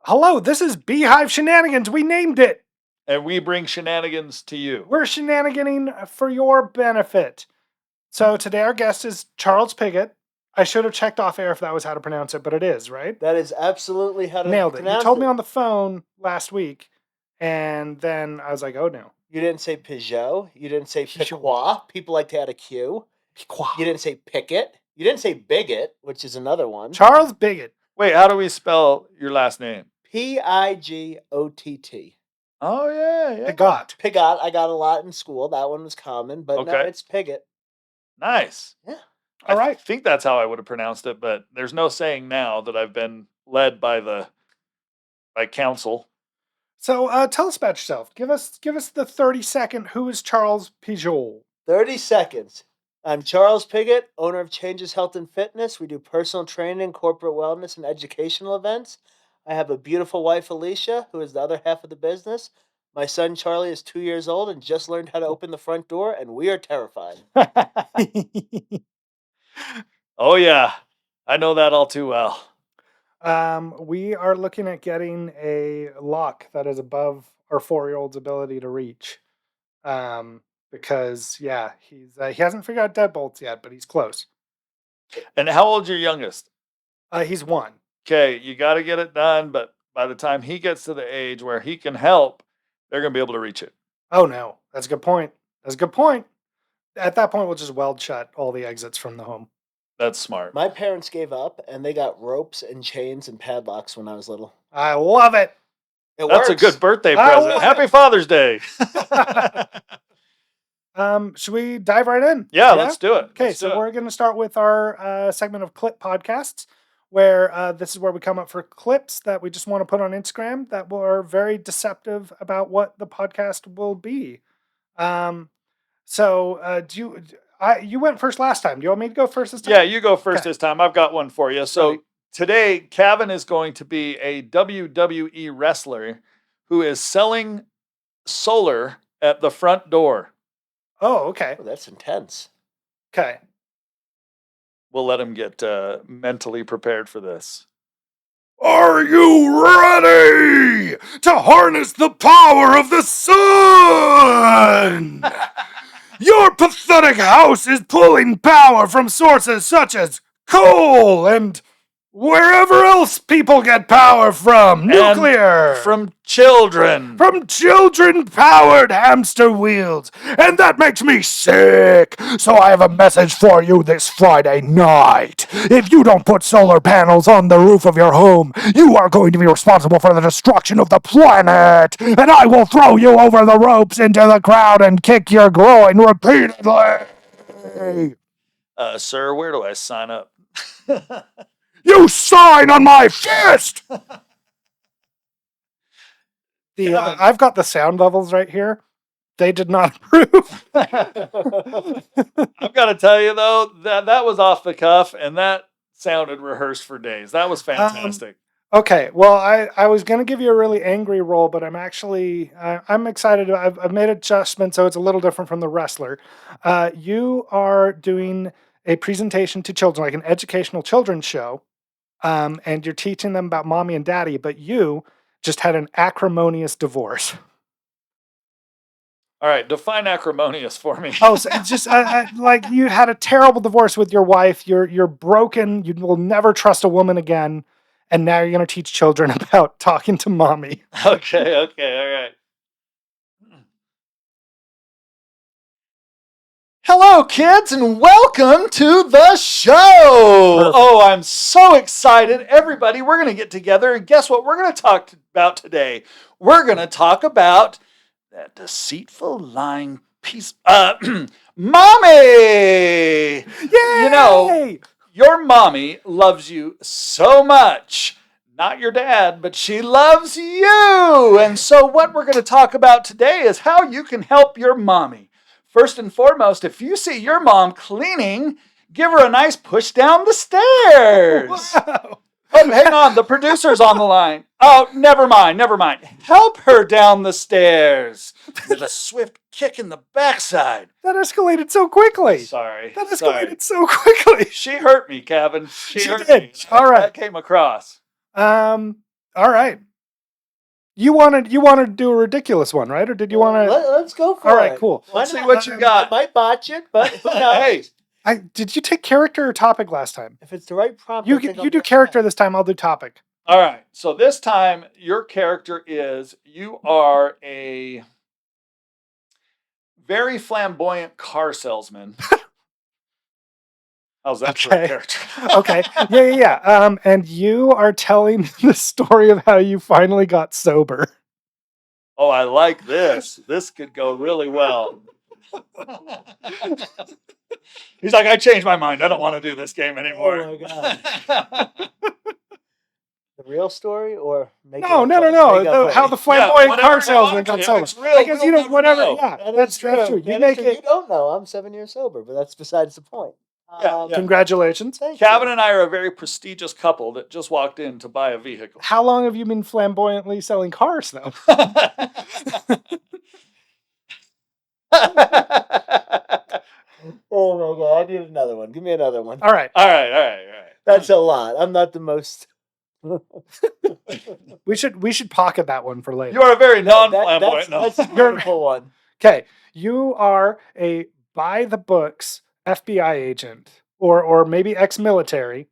Hello, this is Beehive Shenanigans. We named it. And we bring shenanigans to you. We're shenaniganing for your benefit. So today our guest is Charles Pigott. I should have checked off air if that was how to pronounce it, but it is, right? That is absolutely how to Nailed it. You pronounce told it. me on the phone last week, and then I was like, oh no. You didn't say Peugeot. You didn't say Peugeot. Piquois. People like to add a Q. You didn't say Pickett. You didn't say Bigot, which is another one. Charles Pigott. Wait, how do we spell your last name? Pigott. Oh, yeah. Pigott. Pigott. I got a lot in school. That one was common, but no, Okay. it's Pigott. Nice. Yeah. All right. I think that's how I would have pronounced it, but there's no saying now that I've been led by counsel. So tell us about yourself. Give us the 30-second. Who is Charles Pigott? 30 seconds. I'm Charles Pigott, owner of Changes Health and Fitness. We do personal training, corporate wellness, and educational events. I have a beautiful wife, Alicia, who is the other half of the business. My son, Charlie, is 2 years old and just learned how to open the front door, and we are terrified. Oh, yeah. I know that all too well. We are looking at getting a lock that is above our 4-year-old's ability to reach. Because he hasn't figured out deadbolts yet, but he's close. And how old's your youngest? He's 1. Okay, you got to get it done, but by the time he gets to the age where he can help, they're going to be able to reach it. Oh no, that's a good point. At that point, we'll just weld shut all the exits from the home. That's smart. My parents gave up, and they got ropes and chains and padlocks when I was little. I love it. That's a good birthday present. Happy Father's Day. Should we dive right in? Yeah, let's do it. Okay, we're going to start with our segment of clip podcasts, where this is where we come up for clips that we just want to put on Instagram that are very deceptive about what the podcast will be. You went first last time. Do you want me to go first this time? Yeah, you go first this time. I've got one for you. So today, Kevin is going to be a WWE wrestler who is selling solar at the front door. Oh, okay. Oh, that's intense. Okay. We'll let him get mentally prepared for this. Are you ready to harness the power of the sun? Your pathetic house is pulling power from sources such as coal and wherever else people get power from. Nuclear. And from children. From children-powered hamster wheels. And that makes me sick. So I have a message for you this Friday night. If you don't put solar panels on the roof of your home, you are going to be responsible for the destruction of the planet. And I will throw you over the ropes into the crowd and kick your groin repeatedly. Sir, where do I sign up? You sign on my fist! I've got the sound levels right here. They did not approve. I've got to tell you, though, that was off the cuff, and that sounded rehearsed for days. That was fantastic. Okay, well, I was going to give you a really angry role, but I'm actually, I'm excited. I've made adjustments, so it's a little different from the wrestler. You are doing a presentation to children, like an educational children's show. And you're teaching them about mommy and daddy, but you just had an acrimonious divorce. All right, define acrimonious for me. Oh, so it's just like you had a terrible divorce with your wife. You're broken. You will never trust a woman again. And now you're going to teach children about talking to mommy. Okay, all right. Hello, kids, and welcome to the show. Perfect. Oh, I'm so excited. Everybody, we're going to get together, and guess what we're going to talk about today? We're going to talk about that deceitful, lying piece. Mommy! Yay! You know, your mommy loves you so much. Not your dad, but she loves you. And so what we're going to talk about today is how you can help your mommy. First and foremost, if you see your mom cleaning, give her a nice push down the stairs. Wow. Oh, hang on, the producer's on the line. Oh, never mind. Help her down the stairs with a swift kick in the backside. That escalated so quickly. Sorry. That escalated so quickly. She hurt me, Kevin. She hurt did. me. All right. That came across. All right. You wanted to do a ridiculous one, right? Or did you want to? Let's go for it. All right, cool. Let's see what you got. I might botch it, but who knows? Hey, Did you take character or topic last time? If it's the right prompt, You I think I'll do be character okay. this time. I'll do topic. all right. So this time, your character is you are a very flamboyant car salesman. How's that for a Okay. character? Okay. Yeah. And you are telling the story of how you finally got sober. Oh, I like this. This could go really well. He's like, I changed my mind. I don't want to do this game anymore. Oh my god. The real story or make No. How the flamboyant car salesman got sober. It's real. I guess you know whatever. Yeah, that's true. You make You it. don't know. I'm 7 years sober, but that's besides the point. Yeah. Congratulations. Thank Kevin you. and I are a very prestigious couple that just walked in to buy a vehicle. How long have you been flamboyantly selling cars, though? Oh my god, I need another one. Give me another one. All right. All right. That's a lot. I'm not the most. We should pocket that one for later. You are a very non-flamboyant. That's a beautiful one. Okay, you are a by the books FBI agent, or maybe ex-military.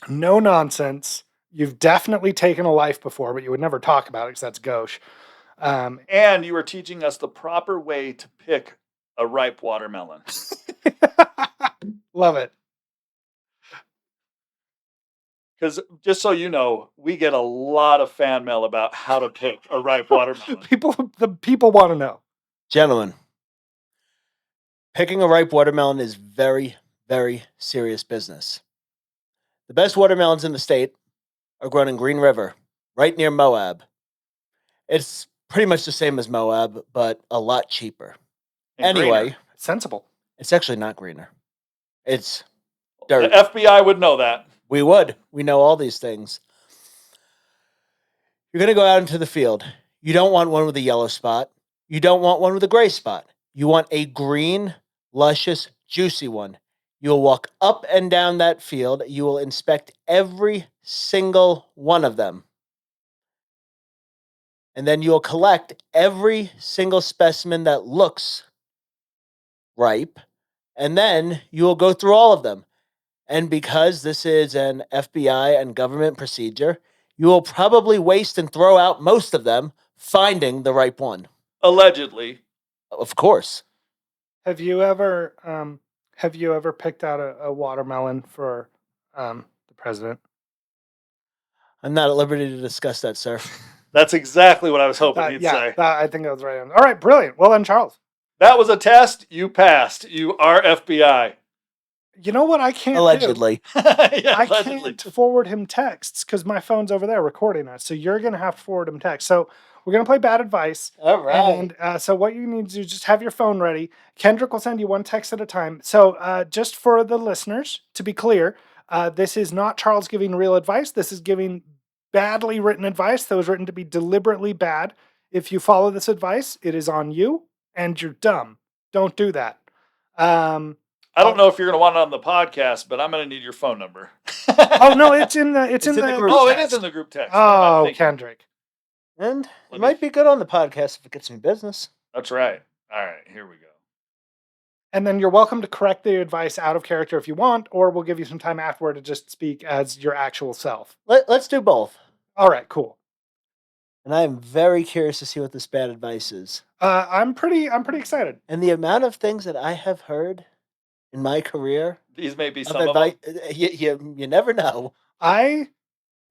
No nonsense. You've definitely taken a life before, but you would never talk about it because that's gauche. And you were teaching us the proper way to pick a ripe watermelon. Love it. Because just so you know, we get a lot of fan mail about how to pick a ripe watermelon. The people want to know. Gentlemen, picking a ripe watermelon is very, very serious business. The best watermelons in the state are grown in Green River, right near Moab. It's pretty much the same as Moab, but a lot cheaper. And Anyway, greener. Sensible. it's actually not greener. It's The dirt. FBI would know that. We would. We know all these things. You're going to go out into the field. You don't want one with a yellow spot. You don't want one with a gray spot. You want a green, luscious, juicy one. You'll walk up and down that field. You will inspect every single one of them. And then you'll collect every single specimen that looks ripe. And then you will go through all of them. And because this is an FBI and government procedure, you will probably waste and throw out most of them, finding the ripe one. Allegedly. Of course. Have you ever picked out a watermelon for the president? I'm not at liberty to discuss that, sir. That's exactly what I was hoping he'd say. I think that was right on. All right, brilliant. Well done, Charles. That was a test. You passed. You are FBI. You know what I can't Allegedly. do? Yeah, I allegedly. can't forward him texts because my phone's over there recording us. So you're going to have to forward him text. So we're going to play bad advice. All right. And so what you need to do is just have your phone ready. Kendrick will send you one text at a time. So just for the listeners, to be clear, this is not Charles giving real advice. This is giving badly written advice that was written to be deliberately bad. If you follow this advice, it is on you and you're dumb. Don't do that. I don't know if you're going to want it on the podcast, but I'm going to need your phone number. Oh no, it's in the group Oh, it text. is in the group text. Oh, Kendrick. And Let it me- might be good on the podcast if it gets me business. That's right. All right, here we go. And then you're welcome to correct the advice out of character if you want, or we'll give you some time afterward to just speak as your actual self. Let's do both. All right, cool. And I am very curious to see what this bad advice is. I'm pretty excited. And the amount of things that I have heard in my career These may be of some of them. advice, you never know. I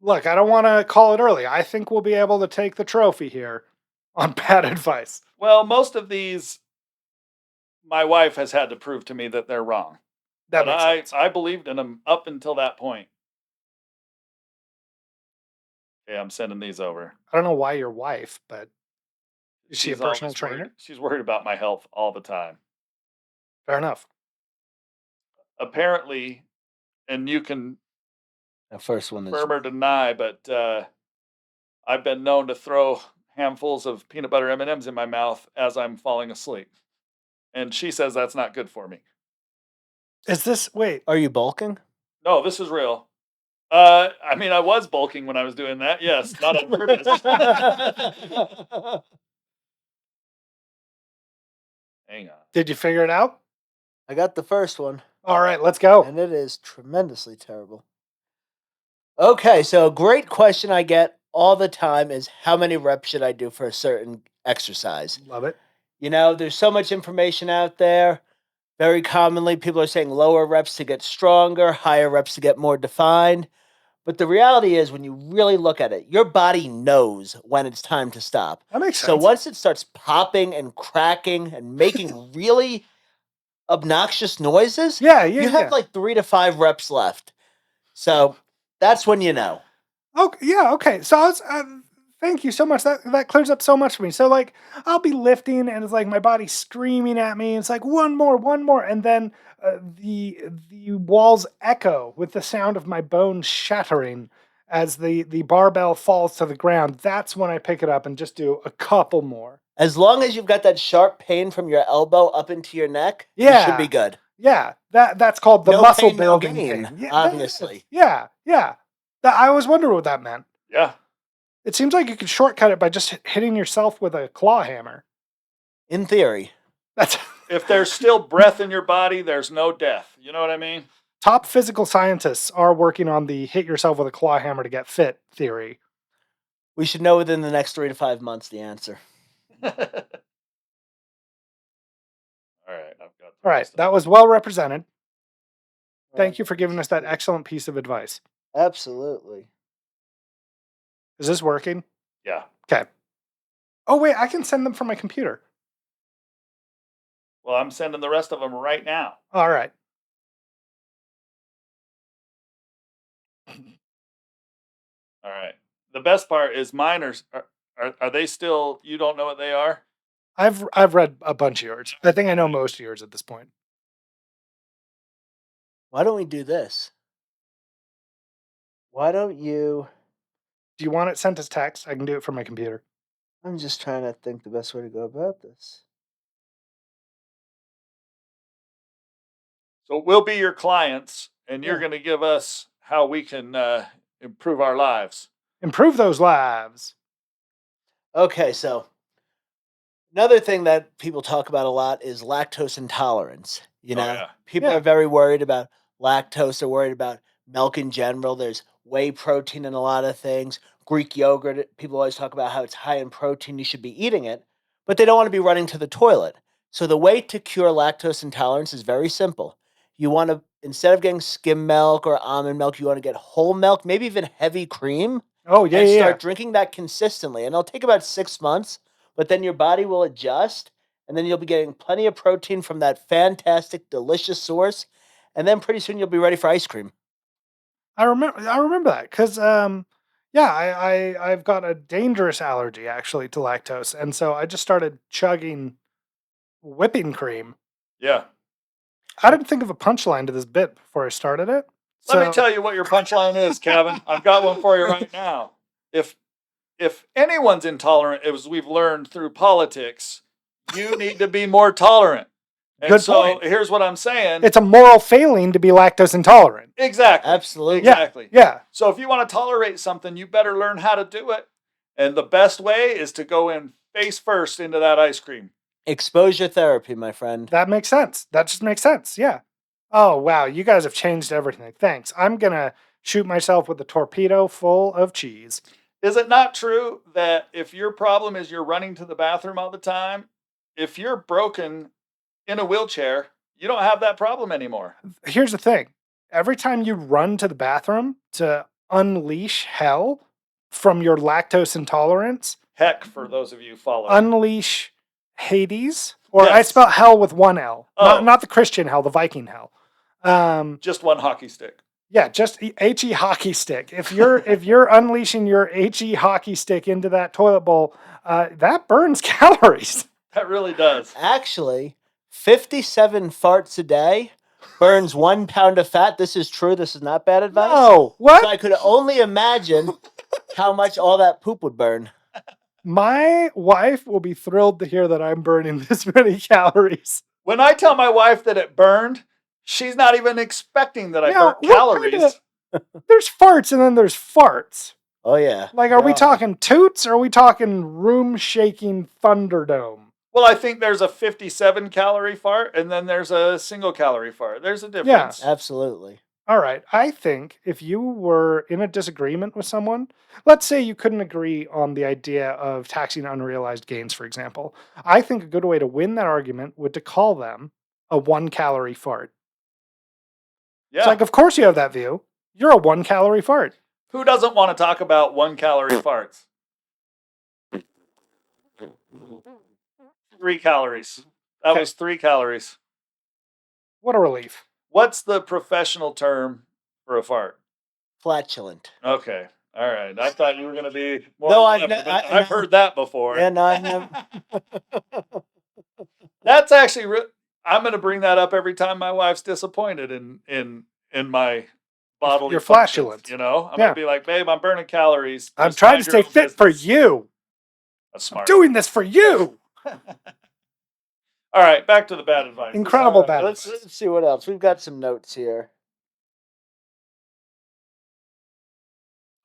don't want to call it early. I think we'll be able to take the trophy here on bad advice. Well, most of these, my wife has had to prove to me that they're wrong. That But makes sense. I believed in them up until that point. Okay, I'm sending these over. I don't know why your wife, but is she a She's personal always trainer? worried- She's worried about my health all the time. Fair enough. Apparently, and you can The first one is confirm or deny, but I've been known to throw handfuls of peanut butter M&Ms in my mouth as I'm falling asleep. And she says that's not good for me. Is this wait? Are you bulking? No, this is real. I mean, I was bulking when I was doing that. Yes, not on purpose. Hang on. Did you figure it out? I got the first one. All right, let's go. And it is tremendously terrible. Okay, so a great question I get all the time is how many reps should I do for a certain exercise? Love it. You know, there's so much information out there. Very commonly, people are saying lower reps to get stronger, higher reps to get more defined. But the reality is, when you really look at it, your body knows when it's time to stop. That makes sense. So once it starts popping and cracking and making really obnoxious noises, you have like 3 to 5 reps left. So that's when you know. Okay, yeah, okay. So I was, thank you so much. That clears up so much for me. So like, I'll be lifting, and it's like my body's screaming at me. It's like one more, and then the walls echo with the sound of my bones shattering as the barbell falls to the ground. That's when I pick it up and just do a couple more. As long as you've got that sharp pain from your elbow up into your neck, you should be good. Yeah, that's called the muscle pain, building no gain, pain. Yeah, obviously. Yeah. I was wondering what that meant. Yeah. It seems like you could shortcut it by just hitting yourself with a claw hammer. In theory. That's if there's still breath in your body, there's no death. You know what I mean? Top physical scientists are working on the hit yourself with a claw hammer to get fit theory. We should know within the next 3 to 5 months the answer. All right, I've got. All right, that was well represented. Thank you for giving us that excellent piece of advice. Absolutely. Is this working? Yeah. Okay. Oh, wait, I can send them from my computer. Well, I'm sending the rest of them right now. All right. All right. The best part is mine are they still, you don't know what they are? I've read a bunch of yours. I think I know most of yours at this point. Why don't we do this? Why don't you... Do you want it sent as text? I can do it from my computer. I'm just trying to think the best way to go about this. So we'll be your clients, and you're going to give us how we can improve our lives. Improve those lives. Okay, so another thing that people talk about a lot is lactose intolerance. You know, people are very worried about lactose. They're worried about milk in general. There's whey protein in a lot of things. Greek yogurt, people always talk about how it's high in protein. You should be eating it, but they don't want to be running to the toilet. So the way to cure lactose intolerance is very simple. You want to, instead of getting skim milk or almond milk, you want to get whole milk, maybe even heavy cream. Oh, yeah, and start drinking that consistently. And it'll take about 6 months, but then your body will adjust, and then you'll be getting plenty of protein from that fantastic, delicious source. And then pretty soon you'll be ready for ice cream. I remember that because, I've got a dangerous allergy actually to lactose, and so I just started chugging whipping cream. Yeah. I didn't think of a punchline to this bit before I started it. Let me tell you what your punchline is, Kevin. I've got one for you right now. If anyone's intolerant, as we've learned through politics, you need to be more tolerant. And Good so point. Here's what I'm saying. It's a moral failing to be lactose intolerant. Exactly. Absolutely. Exactly. Yeah. So if you want to tolerate something, you better learn how to do it. And the best way is to go in face first into that ice cream. Exposure therapy, my friend. That makes sense. That just makes sense. Yeah. Oh, wow. You guys have changed everything. Thanks. I'm going to shoot myself with a torpedo full of cheese. Is it not true that if your problem is you're running to the bathroom all the time, if you're broken in a wheelchair, you don't have that problem anymore? Here's the thing. Every time you run to the bathroom to unleash hell from your lactose intolerance, heck, for those of you following, unleash Hades, or I spell hell with one L, not the Christian hell, the Viking hell. Just one hockey stick. Yeah, just HE hockey stick. If you're unleashing your HE hockey stick into that toilet bowl, that burns calories. That really does. Actually, 57 farts a day burns 1 pound of fat. This is true. This is not bad advice. No, what? So I could only imagine how much all that poop would burn. My wife will be thrilled to hear that I'm burning this many calories. When I tell my wife that it burned, she's not even expecting that I burnt calories. There's farts and then there's farts. Oh yeah. Like, are we God. talking toots or are we talking room-shaking Thunderdome? Well, I think there's a 57 calorie fart and then there's a single calorie fart. There's a difference. Absolutely. All right. I think if you were in a disagreement with someone, let's say you couldn't agree on the idea of taxing unrealized gains, for example, I think a good way to win that argument would to call them a 1-calorie fart. Yeah. It's like, of course you have that view. You're a 1-calorie fart. Who doesn't want to talk about 1-calorie farts? 3 calories. That was 3 calories. What a relief. What's the professional term for a fart? Flatulent. Okay. All right. I thought you were going to be more. No, I've heard that before. And I have. That's actually. I'm going to bring that up every time my wife's disappointed in my bodily. You're functions, flatulent. You know, I'm going to be like, babe, I'm burning calories. I'm Just trying to mind your stay own fit for business." you. That's smart. I'm doing this for you. All right, back to the bad advice. Incredible bad Let's advice. see what else. We've got some notes here.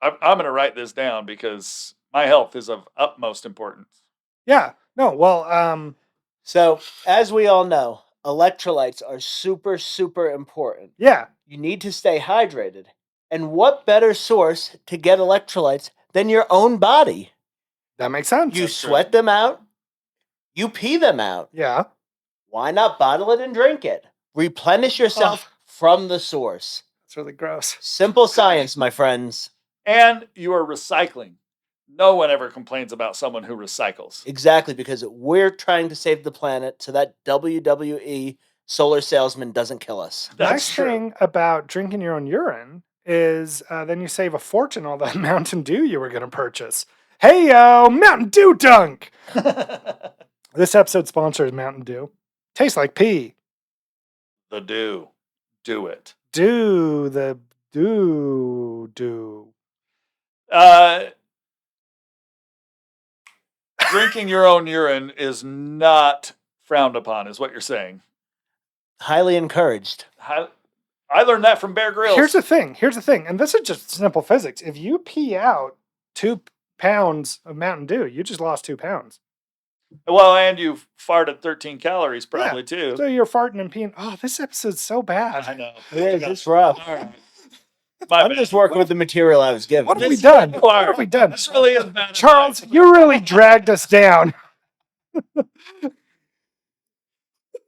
I'm going to write this down because my health is of utmost importance. Yeah. No, well, So, as we all know, electrolytes are super, super important. yeah. You need to stay hydrated. And what better source to get electrolytes than your own body? That makes sense. You sweat them out, you pee them out. Yeah. Why not bottle it and drink it? Replenish yourself from the source. That's really gross. Simple science, my friends. And you are recycling. No one ever complains about someone who recycles. Exactly, because we're trying to save the planet so that WWE solar salesman doesn't kill us. That's Nice true. thing about drinking your own urine is then you save a fortune all that Mountain Dew you were going to purchase. Hey, yo, Mountain Dew Dunk. This episode sponsor is Mountain Dew. Tastes like pee. The do. Do it. Do the do. Drinking your own urine is not frowned upon, is what you're saying. Highly encouraged. I learned that from Bear Grylls. Here's the thing, and this is just simple physics. If you pee out 2 pounds of Mountain Dew, you just lost 2 pounds. Well, and you farted 13 calories probably too. So you're farting and peeing. Oh, this episode's so bad. I know. It is, it's rough. All right. I'm just working with the material I was given. What have we done? What have we done? This really is bad. Charles, advice. you really dragged us down.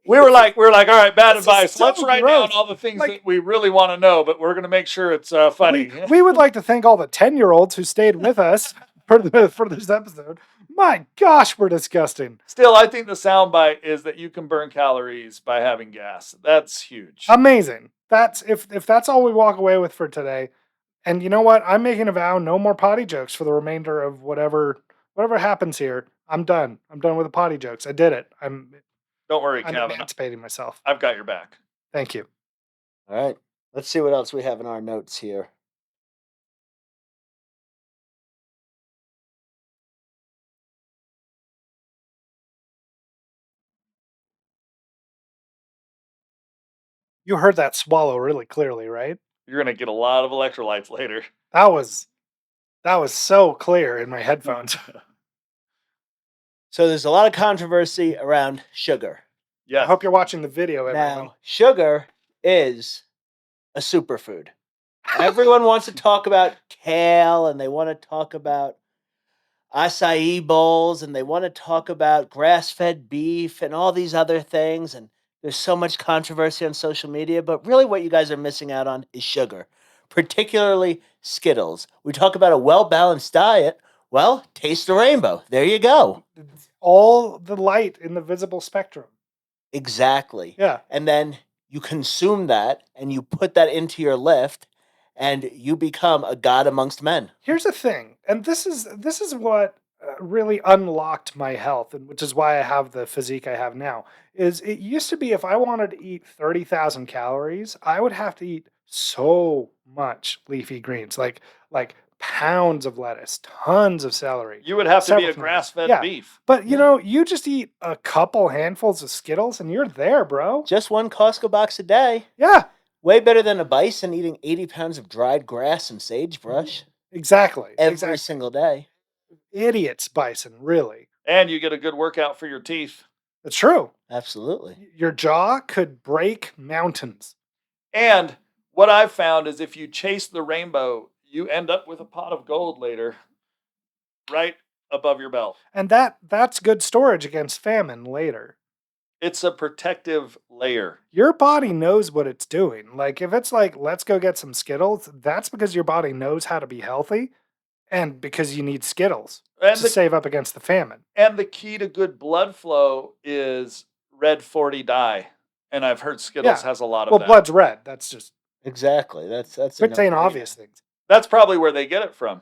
We were like, all right, bad This is advice. so Let's write gross. down all the things Like- that we really want to know, but we're going to make sure it's funny. We would like to thank all the 10-year-olds who stayed with us for this episode. My gosh, we're disgusting. Still, I think the soundbite is that you can burn calories by having gas. That's huge. Amazing. That's if that's all we walk away with for today. And you know what? I'm making a vow: no more potty jokes for the remainder of whatever happens here. I'm done. I'm done with the potty jokes. I did it. I'm Don't worry, Kevin. emancipating myself. I've got your back. Thank you. All right. Let's see what else we have in our notes here. You heard that swallow really clearly, right? You're going to get a lot of electrolytes later. That was so clear in my headphones. So there's a lot of controversy around sugar. I Yeah. hope you're watching the video, everyone. Now, sugar is a superfood. Everyone wants to talk about kale and they want to talk about acai bowls and they want to talk about grass-fed beef and all these other things. And there's so much controversy on social media, but really what you guys are missing out on is sugar, particularly Skittles. We talk about a well-balanced diet. Well, taste the rainbow. There you go. All the light in the visible spectrum. Exactly. Yeah. And then you consume that and you put that into your lift and you become a god amongst men. Here's the thing, and this is what really unlocked my health, and which is why I have the physique I have now. Is it used to be if I wanted to eat 30,000 calories, I would have to eat so much leafy greens, like pounds of lettuce, tons of celery. You would have to be Several a times. grass-fed Yeah. beef. But you know, you just eat a couple handfuls of Skittles and you're there, bro. Just one Costco box a day. Yeah. Way better than a bison eating 80 pounds of dried grass and sagebrush Exactly. every Exactly. single day. Idiots, bison, really. And you get a good workout for your teeth. It's true. Absolutely. Your jaw could break mountains. And what I've found is if you chase the rainbow, you end up with a pot of gold later, right above your belt. And that's good storage against famine later. It's a protective layer. Your body knows what it's doing. Like, if it's like, let's go get some Skittles, that's because your body knows how to be healthy and because you need Skittles And to save up against the famine. And the key to good blood flow is red 40 dye. And I've heard Skittles has a lot of Well, that. blood's red. That's just Exactly. That's quit saying obvious things. That's probably where they get it from.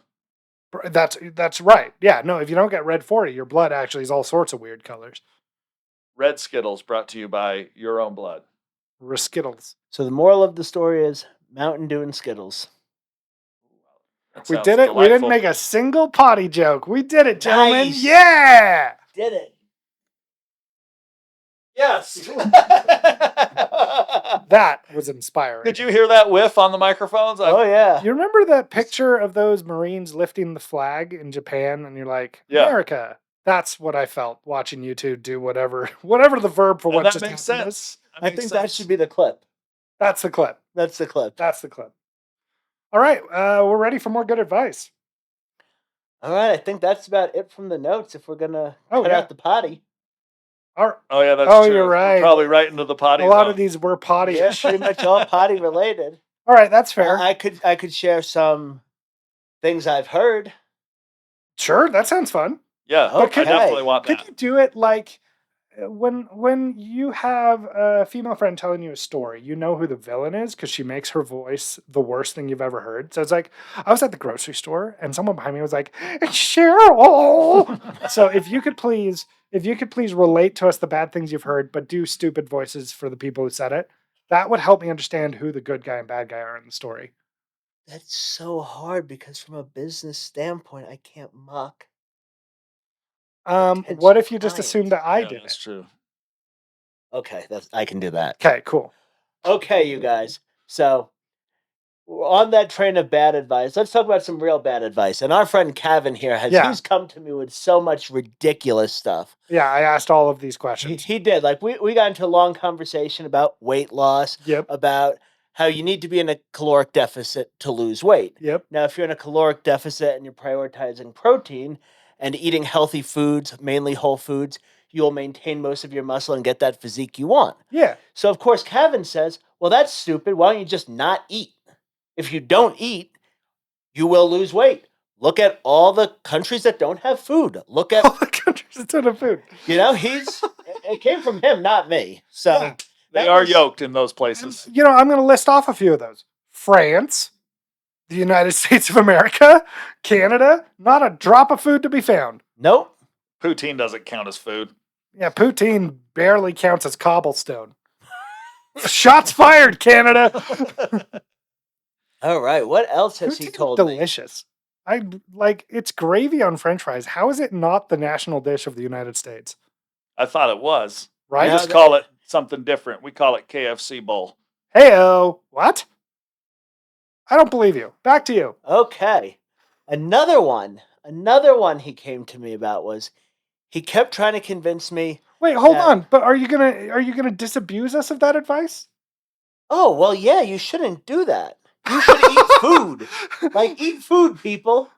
That's right. Yeah, no, if you don't get red 40, your blood actually is all sorts of weird colors. Red Skittles brought to you by Your Own Blood. Skittles. So the moral of the story is Mountain Dew and Skittles. We did it. Delightful. We didn't make a single potty joke. We did it, gentlemen. Nice. Yeah. Did it. Yes. That was inspiring. Did you hear that whiff on the microphones? Oh, yeah. You remember that picture of those Marines lifting the flag in Japan? And you're like, Yeah. America. That's what I felt watching you two do whatever the verb for And what that just makes happened is. sense. I think that should be the clip. That's the clip. That's the clip. That's the clip. All right. We're ready for more good advice. All right. I think that's about it from the notes if we're going to Oh, cut yeah. out the potty. All right. Oh, yeah, that's Oh, true. you're right. We're probably right into the potty A lot zone. of these were potty. Yeah, pretty much all potty related. All right. That's fair. I could share some things I've heard. Sure. That sounds fun. Yeah, Okay. I definitely want Could that. you do it like when you have a female friend telling you a story, you know who the villain is because she makes her voice the worst thing you've ever heard. So it's like, I was at the grocery store and someone behind me was like, Cheryl. So if you could please relate to us the bad things you've heard, but do stupid voices for the people who said it, that would help me understand who the good guy and bad guy are in the story. That's so hard because from a business standpoint, I can't mock. What if you just clients. assumed that I Yeah, did that's it? true. Okay, I can do that. Okay, cool. Okay, you guys. So on that train of bad advice, let's talk about some real bad advice. And our friend Kevin here he's come to me with so much ridiculous stuff. Yeah, I asked all of these questions. He did. Like we got into a long conversation about weight loss, Yep. about how you need to be in a caloric deficit to lose weight. Yep. Now, if you're in a caloric deficit and you're prioritizing protein and eating healthy foods, mainly whole foods, you'll maintain most of your muscle and get that physique you want. Yeah. So, of course, Kevin says, well, that's stupid. Why don't you just not eat? If you don't eat, you will lose weight. Look at all the countries that don't have food. Look at all the countries that don't have food. You know, it came from him, not me. So Yeah. They are yoked in those places. You know, I'm going to list off a few of those. France, the United States of America, Canada, not a drop of food to be found. Nope. Poutine doesn't count as food. Yeah, poutine barely counts as cobblestone. Shots fired, Canada. All right. What else has he Poutine's told me? delicious. It's gravy on French fries. How is it not the national dish of the United States? I thought it was. Right? We just call it something different. We call it KFC bowl. Heyo. What? I don't believe you. Back to you. Okay. Another one he came to me about was he kept trying to convince me. Wait, hold on. But are you gonna disabuse us of that advice? Oh, well, yeah, you shouldn't do that. You should eat food. Like, eat food, people.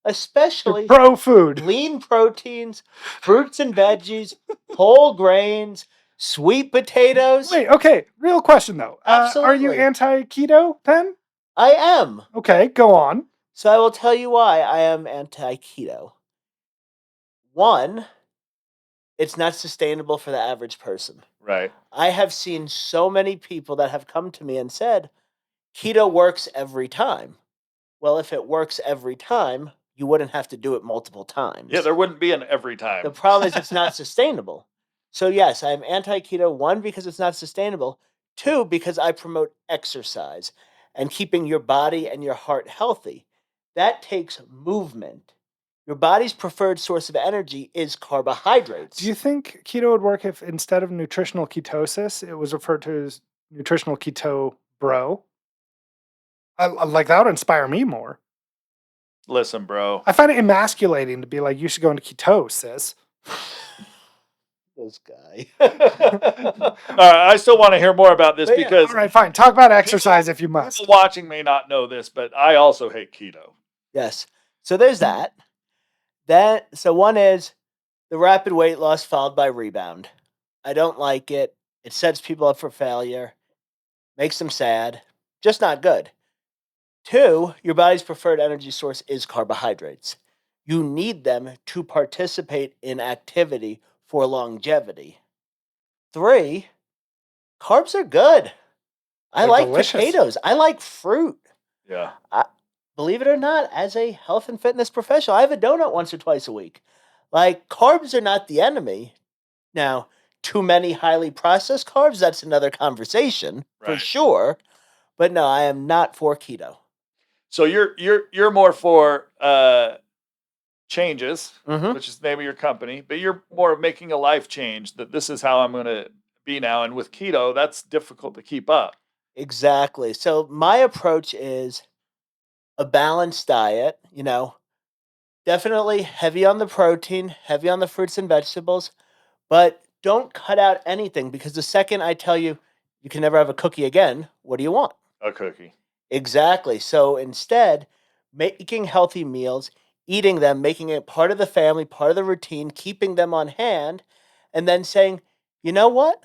Especially pro food. Lean proteins, fruits and veggies, whole grains, sweet potatoes. Wait, okay. Real question, though. Absolutely. Are you anti-keto, then? I am. Okay, go on. So I will tell you why I am anti-keto. One, it's not sustainable for the average person. Right. I have seen so many people that have come to me and said, keto works every time. Well, if it works every time, you wouldn't have to do it multiple times. Yeah, there wouldn't be an every time. The problem is it's not sustainable. So yes, I'm anti-keto, one, because it's not sustainable. Two, because I promote exercise and keeping your body and your heart healthy. That takes movement. Your body's preferred source of energy is carbohydrates. Do you think keto would work if instead of nutritional ketosis, it was referred to as nutritional keto bro. Like that would inspire me more. Listen, bro. I find it emasculating to be like, you should go into ketosis. This guy. All right, I still want to hear more about this But yeah, because All right, fine. Talk about exercise if you must. people watching may not know this, but I also hate keto. Yes. So there's that. So one is the rapid weight loss followed by rebound. I don't like it. It sets people up for failure, makes them sad, just not good. 2, your body's preferred energy source is carbohydrates. You need them to participate in activity for longevity. 3, carbs are good. I They're like delicious. potatoes. I like fruit. Yeah. Believe it or not, as a health and fitness professional, I have a donut once or twice a week. Like, carbs are not the enemy. Now, too many highly processed carbs, that's another conversation for Right. sure. But no, I am not for keto. So you're more for changes, Mm-hmm. which is the name of your company, but you're more of making a life change that this is how I'm going to be now. And with keto, that's difficult to keep up. Exactly. So my approach is a balanced diet, definitely heavy on the protein, heavy on the fruits and vegetables, but don't cut out anything because the second I tell you you can never have a cookie again, what do you want? A cookie. Exactly. So instead, making healthy meals, eating them, making it part of the family, part of the routine, keeping them on hand, and then saying, you know what?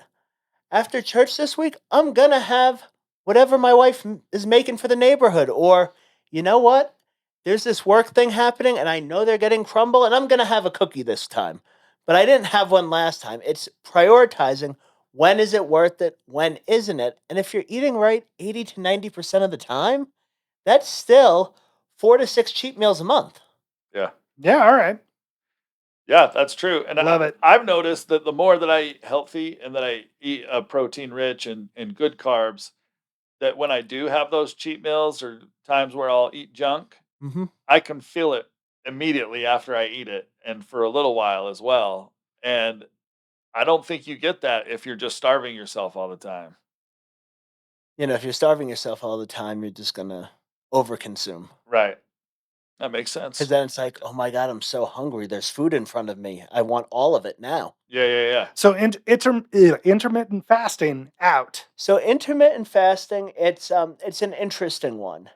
After church this week, I'm going to have whatever my wife is making for the neighborhood. Or, you know what? There's this work thing happening and I know they're getting crumble and I'm going to have a cookie this time. But I didn't have one last time. It's prioritizing when is it worth it? When isn't it? And if you're eating right 80 to 90% of the time, that's still 4 to 6 cheat meals a month. Yeah. Yeah, all right. Yeah, that's true. And Love it. I've noticed that the more that I eat healthy and that I eat protein rich and good carbs, that when I do have those cheat meals or times where I'll eat junk, Mm-hmm. I can feel it immediately after I eat it and for a little while as well. And I don't think you get that if you're just starving yourself all the time. If you're starving yourself all the time, you're just going to overconsume. Right. That makes sense. Because then it's like, oh my God, I'm so hungry. There's food in front of me. I want all of it now. Yeah. So intermittent fasting out. So intermittent fasting, it's an interesting one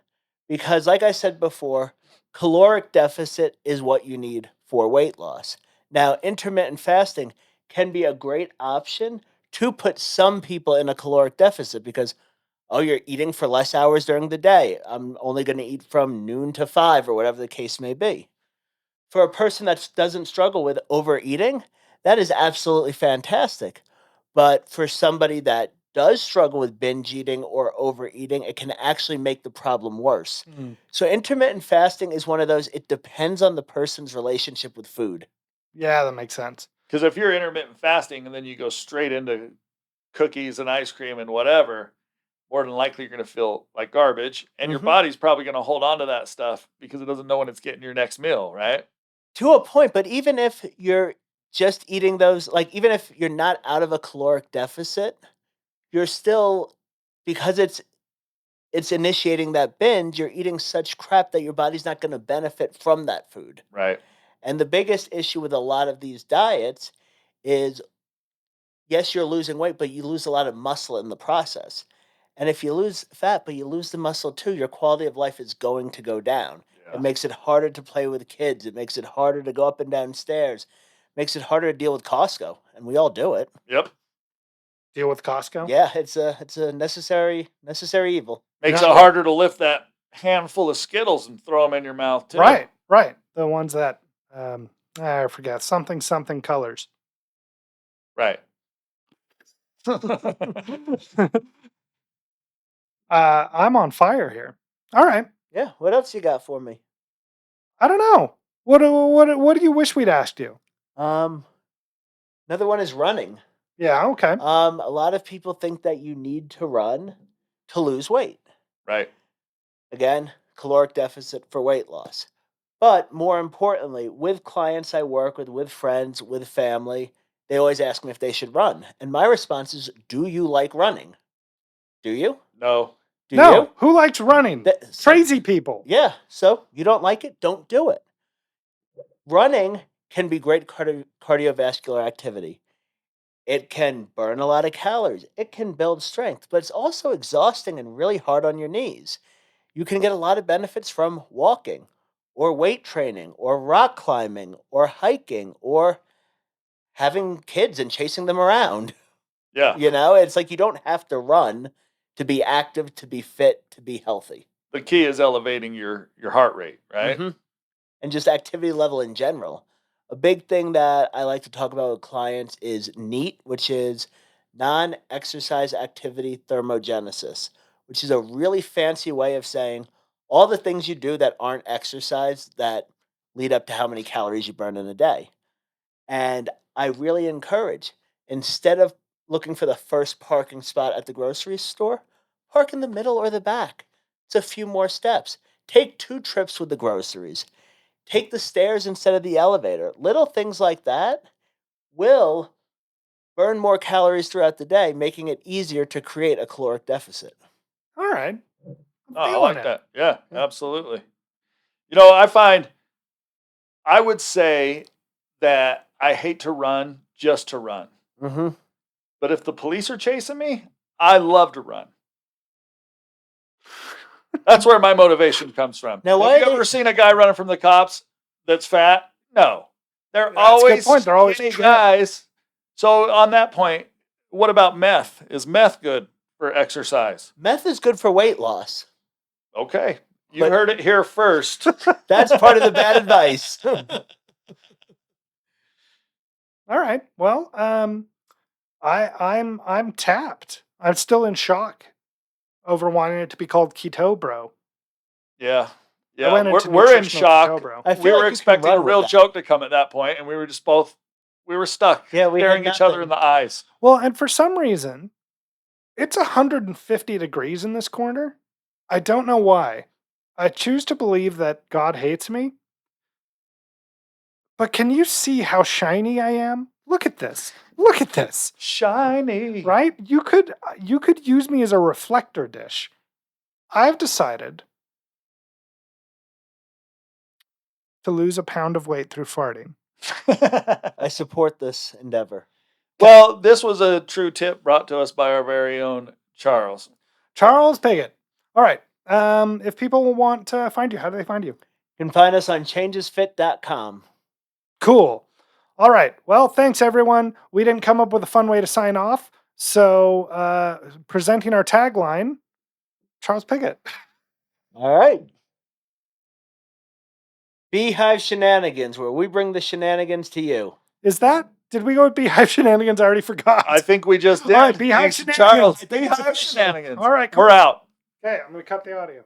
because, like I said before, caloric deficit is what you need for weight loss. Now, intermittent fasting can be a great option to put some people in a caloric deficit because you're eating for less hours during the day. I'm only going to eat from noon to 5 or whatever the case may be. For a person that doesn't struggle with overeating, that is absolutely fantastic. But for somebody that does struggle with binge eating or overeating, it can actually make the problem worse. So intermittent fasting is one of those, it depends on the person's relationship with food. Yeah, that makes sense. Because if you're intermittent fasting and then you go straight into cookies and ice cream and whatever, more than likely you're going to feel like garbage. And your body's probably going to hold on to that stuff because it doesn't know when it's getting your next meal, right? To a point, but even if you're just eating those, like even if you're not out of a caloric deficit, you're still, because it's initiating that binge, you're eating such crap that your body's not going to benefit from that food. Right. And the biggest issue with a lot of these diets is, yes, you're losing weight, but you lose a lot of muscle in the process. And if you lose fat, but you lose the muscle too, your quality of life is going to go down. Yeah. It makes it harder to play with kids. It makes it harder to go up and down stairs. Makes it harder to deal with Costco, and we all do it. Yep. Deal with Costco. Yeah, it's a necessary evil. Makes it harder to lift that handful of Skittles and throw them in your mouth too. Right. The ones that I forget something colors. Right. I'm on fire here. All right. Yeah. What else you got for me? I don't know. What do you wish we'd asked you? Another one is running. Yeah. Okay. A lot of people think that you need to run to lose weight. Right. Again, caloric deficit for weight loss. But more importantly, with clients I work with friends, with family, they always ask me if they should run. And my response is, do you like running? Do you? No. Do No, you? who likes running? Crazy people. Yeah, so you don't like it? Don't do it. Running can be great cardiovascular activity. It can burn a lot of calories. It can build strength, but it's also exhausting and really hard on your knees. You can get a lot of benefits from walking or weight training or rock climbing or hiking or having kids and chasing them around. Yeah. It's like you don't have to run to be active, to be fit, to be healthy. The key is elevating your heart rate, right? Mhm. And just activity level in general. A big thing that I like to talk about with clients is NEAT, which is non exercise activity thermogenesis, which is a really fancy way of saying all the things you do that aren't exercise that lead up to how many calories you burn in a day. And I really encourage, instead of looking for the first parking spot at the grocery store, park in the middle or the back. It's a few more steps. Take 2 trips with the groceries. Take the stairs instead of the elevator. Little things like that will burn more calories throughout the day, making it easier to create a caloric deficit. All right. Oh, I like that. Yeah, absolutely. I would say that I hate to run just to run. Mm-hmm. But if the police are chasing me, I love to run. That's where my motivation comes from. Now, Have you ever seen a guy running from the cops that's fat? No. They're That's a good always point. They're always skinny trim. guys. So on that point, what about meth? Is meth good for exercise? Meth is good for weight loss. Okay. You But- heard it here first. That's part of the bad advice. All right. Well, I'm tapped. I'm still in shock over wanting it to be called Keto Bro. Yeah. I Yeah. went into We're in nutritional shock. Keto Bro. I feel We like were you can expecting a run with real that. joke to come at that point, and we were just we were stuck Yeah, we had staring each other nothing. in the eyes. Well, and for some reason, it's 150 degrees in this corner. I don't know why. I choose to believe that God hates me. But can you see how shiny I am? Look at this. Look at this. Shiny. Right? You could use me as a reflector dish. I've decided to lose a pound of weight through farting. I support this endeavor. Well, this was a true tip brought to us by our very own Charles. Charles Pigott. All right. If people want to find you, how do they find you? You can find us on changesfit.com. Cool. All right. Well, thanks everyone. We didn't come up with a fun way to sign off. So, presenting our tagline, Charles Pigott. All right. Beehive Shenanigans, where we bring the shenanigans to you. Did we go with Beehive Shenanigans? I already forgot. I think we just did. All right, Beehive Thanks to Shenanigans. Charles. Beehive Shenanigans. All right, cool. We're out. Okay, I'm going to cut the audio.